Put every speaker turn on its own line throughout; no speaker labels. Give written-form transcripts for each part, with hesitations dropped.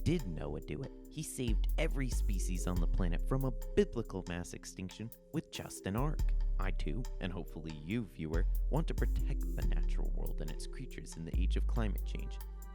did Noah do it? He saved every species on the planet from a biblical mass extinction with just an ark. I too, and hopefully you, viewer, want to protect the natural world and its creatures in the age of climate change.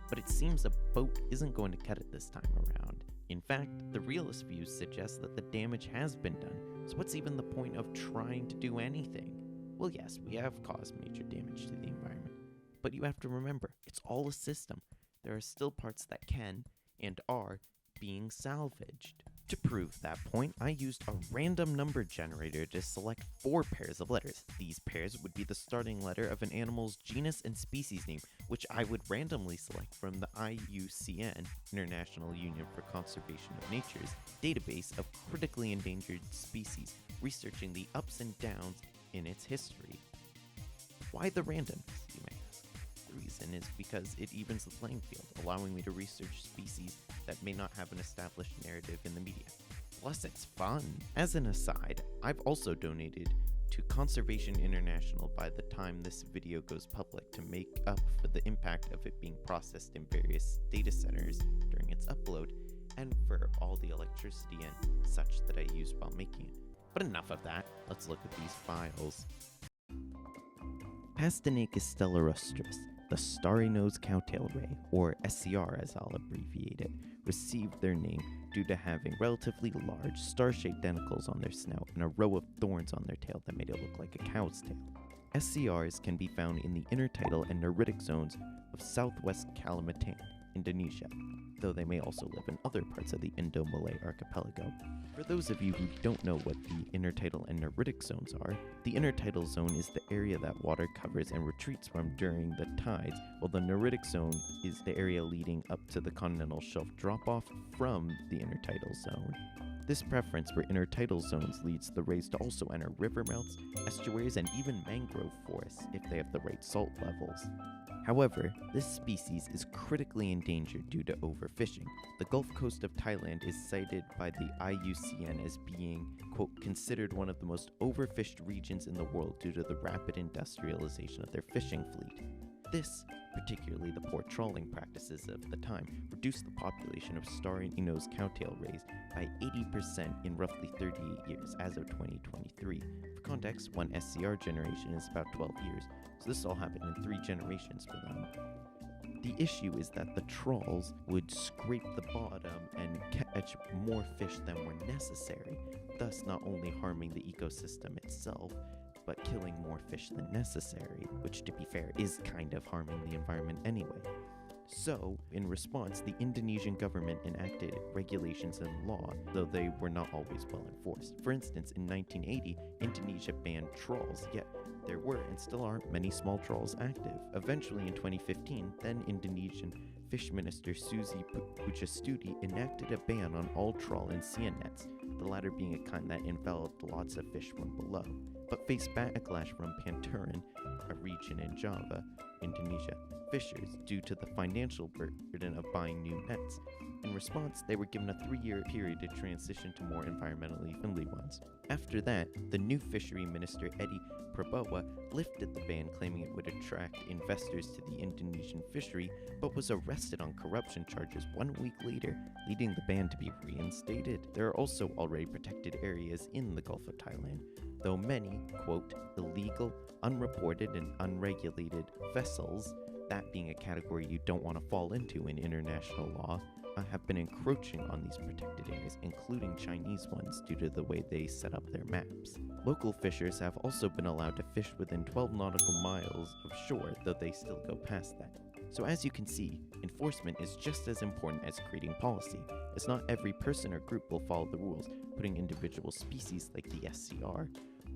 But it seems a boat isn't going to cut it this time around. In fact, the realist views suggest that the damage has been done, so what's even the point of trying to do anything? Well, yes, we have caused major damage to the environment, but you have to remember, it's all a system. There are still parts that can, and are, being salvaged. To prove that point, I used a random number generator to select 4 pairs of letters. These pairs would be the starting letter of an animal's genus and species name, which I would randomly select from the IUCN, International Union for Conservation of Nature's, database of critically endangered species, researching the ups and downs in its history. Why the randomness, you may ask? The reason is because it evens the playing field, allowing me to research species that may not have an established narrative in the media. Plus, it's fun. As an aside, I've also donated to Conservation International by the time this video goes public to make up for the impact of it being processed in various data centers during its upload, and for all the electricity and such that I used while making it. But enough of that, let's look at these files. Pastanaecus stellarostris, the starry-nosed cowtail ray, or SCR as I'll abbreviate it, received their name due to having relatively large, star-shaped tentacles on their snout and a row of thorns on their tail that made it look like a cow's tail. SCRs can be found in the intertidal and neritic zones of southwest Kalimantan, Indonesia, though they may also live in other parts of the Indo-Malay archipelago. For those of you who don't know what the intertidal and neritic zones are, the intertidal zone is the area that water covers and retreats from during the tides, while the neritic zone is the area leading up to the continental shelf drop-off from the intertidal zone. This preference for intertidal zones leads the rays to also enter river mouths, estuaries, and even mangrove forests if they have the right salt levels. However, this species is critically endangered due to overfishing. The Gulf Coast of Thailand is cited by the IUCN as being, quote, considered one of the most overfished regions in the world due to the rapid industrialization of their fishing fleet. This, particularly the poor trawling practices of the time, reduced the population of starry-nosed cowtail rays by 80% in roughly 38 years as of 2023. For context, one SCR generation is about 12 years, so this all happened in 3 generations for them. The issue is that the trawls would scrape the bottom and catch more fish than were necessary, thus not only harming the ecosystem itself, but killing more fish than necessary, which to be fair is kind of harming the environment anyway. So, in response, the Indonesian government enacted regulations and law, though they were not always well enforced. For instance, in 1980, Indonesia banned trawls, yet there were and still are many small trawls active. Eventually in 2015, then Indonesian Fish Minister Susi Pujastuti enacted a ban on all trawl and sea nets, the latter being a kind that enveloped lots of fish from below, but faced backlash from Panturan, a region in Java, Indonesia, fishers due to the financial burden of buying new nets. In response, they were given a 3-year period to transition to more environmentally friendly ones. After that, the new fishery minister Edi Prabowo lifted the ban, claiming it would attract investors to the Indonesian fishery, but was arrested on corruption charges 1 week later, leading the ban to be reinstated. There are also already protected areas in the Gulf of Thailand, though many, quote, illegal, unreported, and unregulated vessels, that being a category you don't want to fall into in international law, have been encroaching on these protected areas, including Chinese ones, due to the way they set up their maps. Local fishers have also been allowed to fish within 12 nautical miles of shore, though they still go past that. So as you can see, enforcement is just as important as creating policy, as not every person or group will follow the rules, putting individual species like the SCR,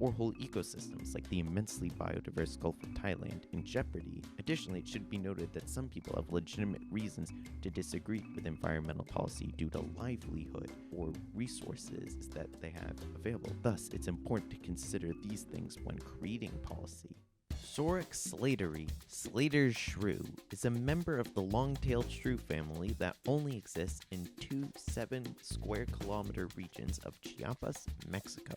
or whole ecosystems like the immensely biodiverse Gulf of Thailand in jeopardy. Additionally, it should be noted that some people have legitimate reasons to disagree with environmental policy due to livelihood or resources that they have available. Thus, it's important to consider these things when creating policy. Sorex slateri, Slater's shrew, is a member of the long-tailed shrew family that only exists in 2 7-square-kilometer regions of Chiapas, Mexico.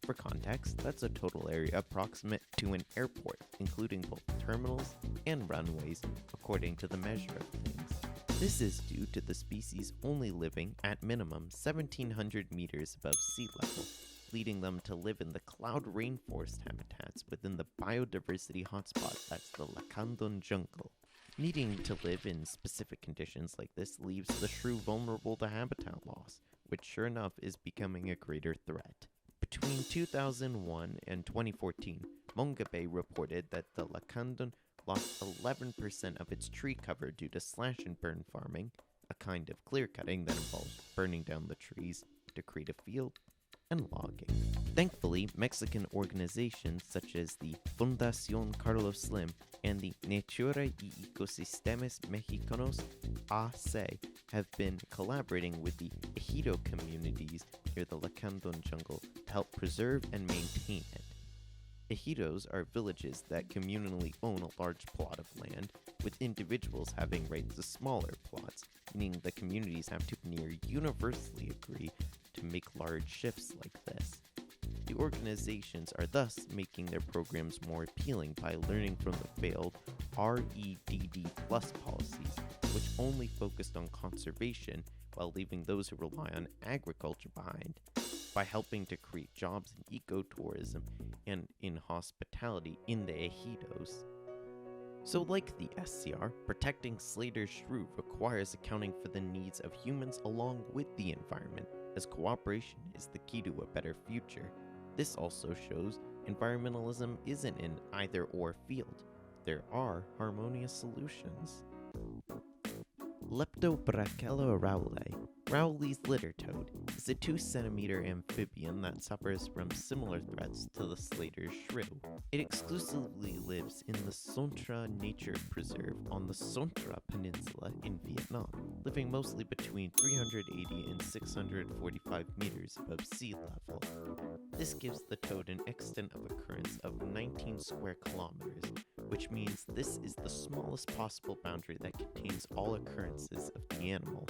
For context, that's a total area approximate to an airport, including both terminals and runways, according to the measure of things. This is due to the species only living at minimum 1,700 meters above sea level, leading them to live in the cloud rainforest habitats within the biodiversity hotspot that's the Lacandon jungle. Needing to live in specific conditions like this leaves the shrew vulnerable to habitat loss, which sure enough is becoming a greater threat. Between 2001 and 2014, Mongabay reported that the Lacandon lost 11% of its tree cover due to slash and burn farming, a kind of clear cutting that involves burning down the trees to create a field, and logging. Thankfully, Mexican organizations such as the Fundación Carlos Slim and the Natura y Ecosistemas Mexicanos (AC) have been collaborating with the ejido communities near the Lacandon jungle to help preserve and maintain it. Ejidos are villages that communally own a large plot of land, with individuals having rights to smaller plots, meaning the communities have to near universally agree to make large shifts like this. The organizations are thus making their programs more appealing by learning from the failed REDD Plus policies, which only focused on conservation while leaving those who rely on agriculture behind, by helping to create jobs in ecotourism and in hospitality in the ejidos. So like the SCR, protecting Slater's shrew requires accounting for the needs of humans along with the environment, as cooperation is the key to a better future. This also shows environmentalism isn't an either-or field. There are harmonious solutions. Leptobrachella rowley, Rowley's litter toad, is a 2-centimeter amphibian that suffers from similar threats to the Slater's shrew. It exclusively lives in the Sontra Nature Preserve on the Sontra Peninsula in Vietnam, living mostly between 380 and 645 meters above sea level. This gives the toad an extent of occurrence of 19 square kilometers, which means this is the smallest possible boundary that contains all occurrences of the animal.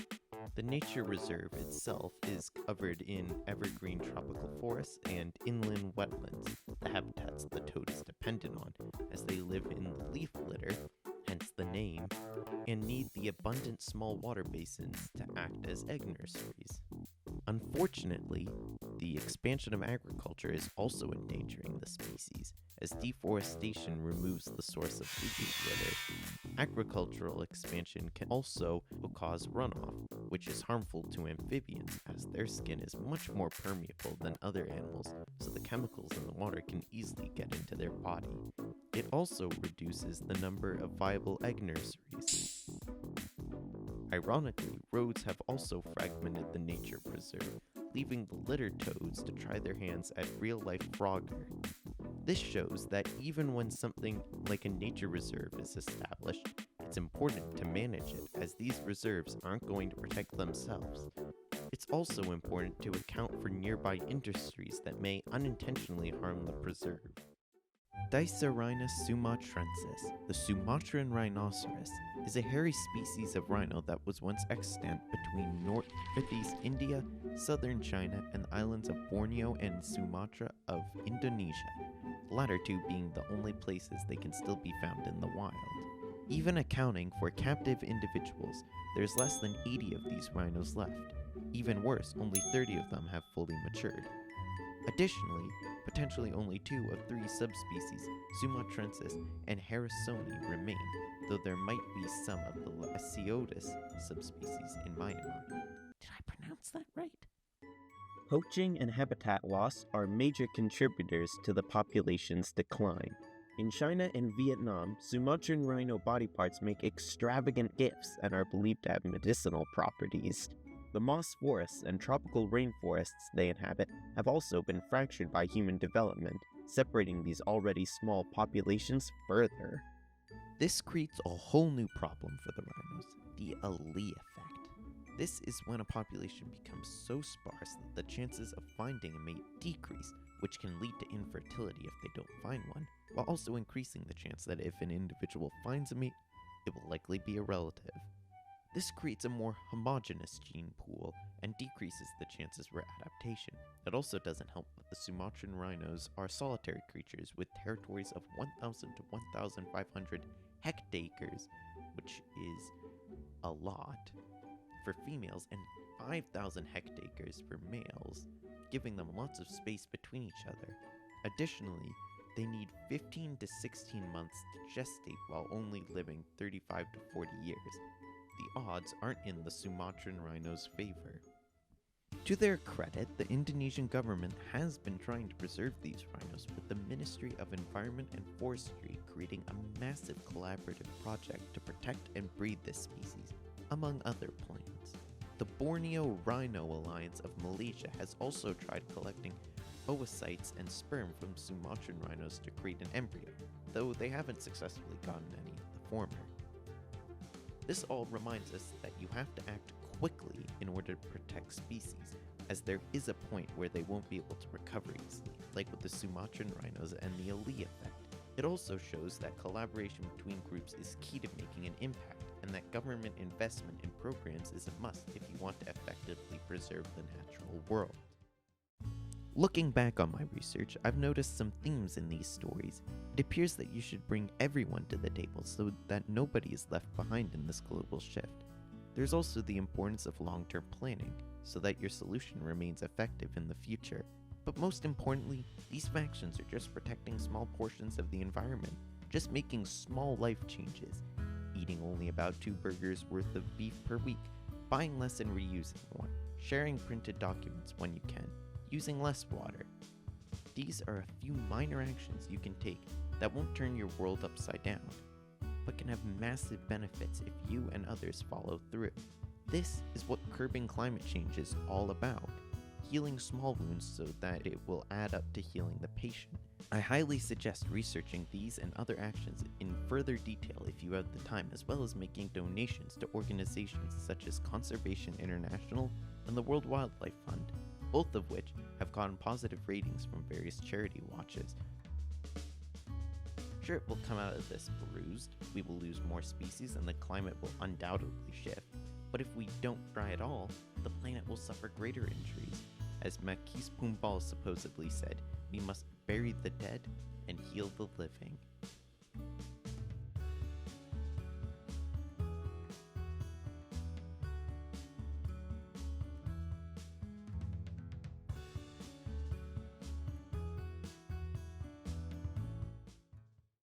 The nature reserve itself is covered in evergreen tropical forests and inland wetlands, the habitats the toad is dependent on, as they live in the leaf litter, hence the name, and need the abundant small water basins to act as egg nurseries. Unfortunately, the expansion of agriculture is also endangering the species, as deforestation removes the source of leaf litter. Agricultural expansion can also cause runoff, which is harmful to amphibians as their skin is much more permeable than other animals, so the chemicals in the water can easily get into their body. It also reduces the number of viable egg nurseries. Ironically, roads have also fragmented the nature preserve, leaving the litter toads to try their hands at real-life frogger. This shows that even when something like a nature reserve is established, it's important to manage it, as these reserves aren't going to protect themselves. It's also important to account for nearby industries that may unintentionally harm the preserve. Dicerrhinus sumatrensis, the Sumatran rhinoceros, is a hairy species of rhino that was once extant between northeast India, southern China, and the islands of Borneo and Sumatra of Indonesia, the latter two being the only places they can still be found in the wild. Even accounting for captive individuals, there's less than 80 of these rhinos left. Even worse, only 30 of them have fully matured. Additionally, potentially only 2 of 3 subspecies, Sumatrensis and Harrisoni, remain, though there might be some of the Lesiotis subspecies in Myanmar. Did I pronounce that right?
Poaching and habitat loss are major contributors to the population's decline. In China and Vietnam, Sumatran rhino body parts make extravagant gifts and are believed to have medicinal properties. The moss forests and tropical rainforests they inhabit have also been fractured by human development, separating these already small populations further.
This creates a whole new problem for the rhinos, the Ali effect. This is when a population becomes so sparse that the chances of finding a mate decrease, which can lead to infertility if they don't find one, while also increasing the chance that if an individual finds a mate, it will likely be a relative. This creates a more homogeneous gene pool and decreases the chances for adaptation. It also doesn't help that the Sumatran rhinos are solitary creatures with territories of 1,000 to 1,500 hectares, which is a lot, for females and 5,000 hectares for males, giving them lots of space between each other. Additionally, they need 15 to 16 months to gestate while only living 35 to 40 years. The odds aren't in the Sumatran rhino's favor. To their credit, the Indonesian government has been trying to preserve these rhinos, with the Ministry of Environment and Forestry creating a massive collaborative project to protect and breed this species, among other plans. The Borneo Rhino Alliance of Malaysia has also tried collecting oocytes and sperm from Sumatran rhinos to create an embryo, though they haven't successfully gotten any of the former. This all reminds us that you have to act quickly in order to protect species, as there is a point where they won't be able to recover easily, like with the Sumatran rhinos and the Ali effect. It also shows that collaboration between groups is key to making an impact, and that government investment in programs is a must if you want to effectively preserve the natural world. Looking back on my research, I've noticed some themes in these stories. It appears that you should bring everyone to the table so that nobody is left behind in this global shift. There's also the importance of long-term planning, so that your solution remains effective in the future. But most importantly, these factions are just protecting small portions of the environment, just making small life changes. Eating only about 2 burgers worth of beef per week, buying less and reusing more, sharing printed documents when you can, using less water. These are a few minor actions you can take that won't turn your world upside down, but can have massive benefits if you and others follow through. This is what curbing climate change is all about, healing small wounds so that it will add up to healing the patient. I highly suggest researching these and other actions in further detail if you have the time, as well as making donations to organizations such as Conservation International and the World Wildlife Fund, both of which have gotten positive ratings from various charity watches. Sure, it will come out of this bruised, we will lose more species and the climate will undoubtedly shift, but if we don't try at all, the planet will suffer greater injuries. As Makis Pombal supposedly said, we must bury the dead and heal the living.